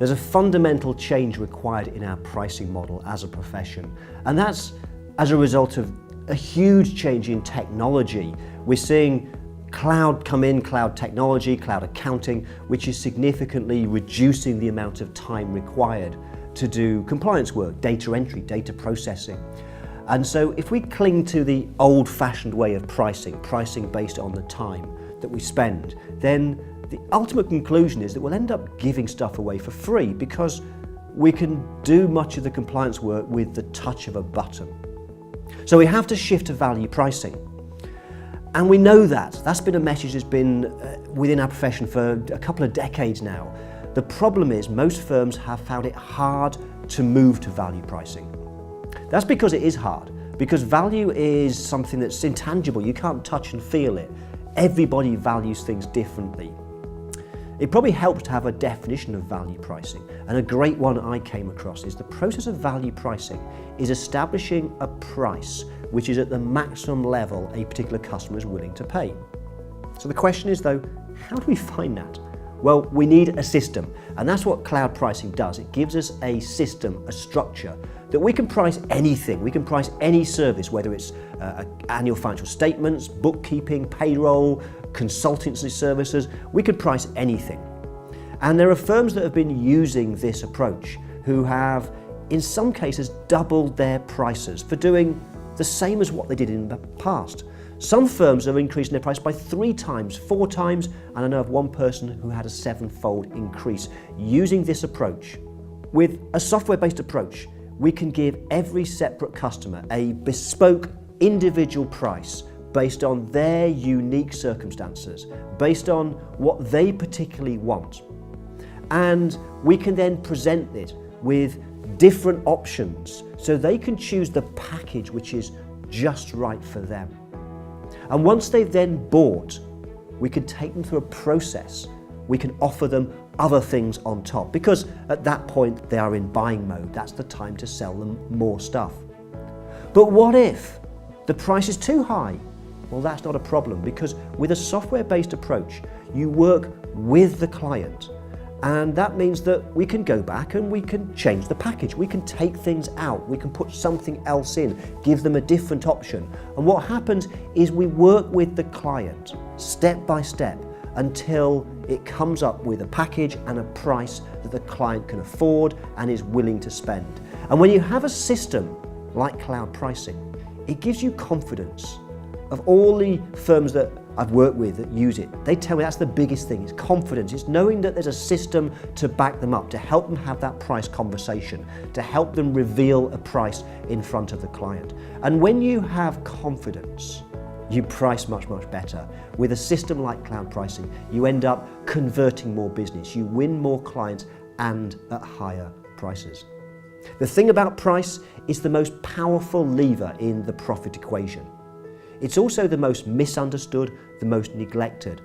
There's a fundamental change required in our pricing model as a profession, and that's as a result of a huge change in technology. We're seeing cloud come in, cloud technology, cloud accounting, which is significantly reducing the amount of time required to do compliance work, data entry, data processing. And so if we cling to the old-fashioned way of pricing based on the time that we spend, then the ultimate conclusion is that we'll end up giving stuff away for free because we can do much of the compliance work with the touch of a button. So we have to shift to value pricing. And we know that. That's been a message that's been within our profession for a couple of decades now. The problem is most firms have found it hard to move to value pricing. That's because it is hard, because value is something that's intangible. You can't touch and feel it. Everybody values things differently. It probably helps to have a definition of value pricing, and a great one I came across is the process of value pricing is establishing a price which is at the maximum level a particular customer is willing to pay. So the question is though, how do we find that? Well, we need a system, and that's what cloud pricing does. It gives us a system, a structure, that we can price anything. We can price any service, whether it's annual financial statements, bookkeeping, payroll, consultancy services. We could price anything. And there are firms that have been using this approach who have, in some cases, doubled their prices for doing the same as what they did in the past. Some firms are increasing their price by 3 times, 4 times, and I know of one person who had a 7-fold increase using this approach. With a software-based approach, we can give every separate customer a bespoke individual price based on their unique circumstances, based on what they particularly want. And we can then present it with different options so they can choose the package which is just right for them. And once they've then bought, we can take them through a process. We can offer them other things on top, because at that point they are in buying mode. That's the time to sell them more stuff. But what if the price is too high? Well, that's not a problem, because with a software-based approach, you work with the client. And that means that we can go back and we can change the package. We can take things out. We can put something else in, give them a different option. And what happens is we work with the client step by step until it comes up with a package and a price that the client can afford and is willing to spend. And when you have a system like cloud pricing, it gives you confidence. Of all the firms that I've worked with that use it, they tell me that's the biggest thing, it's confidence. It's knowing that there's a system to back them up, to help them have that price conversation, to help them reveal a price in front of the client. And when you have confidence, you price much, much better. With a system like cloud pricing, you end up converting more business, you win more clients and at higher prices. The thing about price is the most powerful lever in the profit equation. It's also the most misunderstood, the most neglected.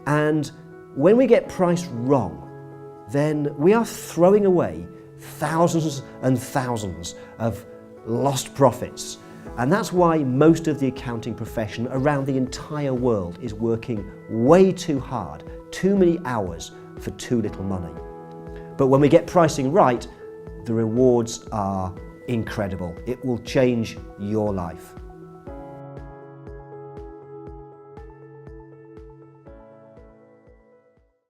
And when we get price wrong, then we are throwing away thousands and thousands of lost profits. And that's why most of the accounting profession around the entire world is working way too hard, too many hours for too little money. But when we get pricing right, the rewards are incredible. It will change your life.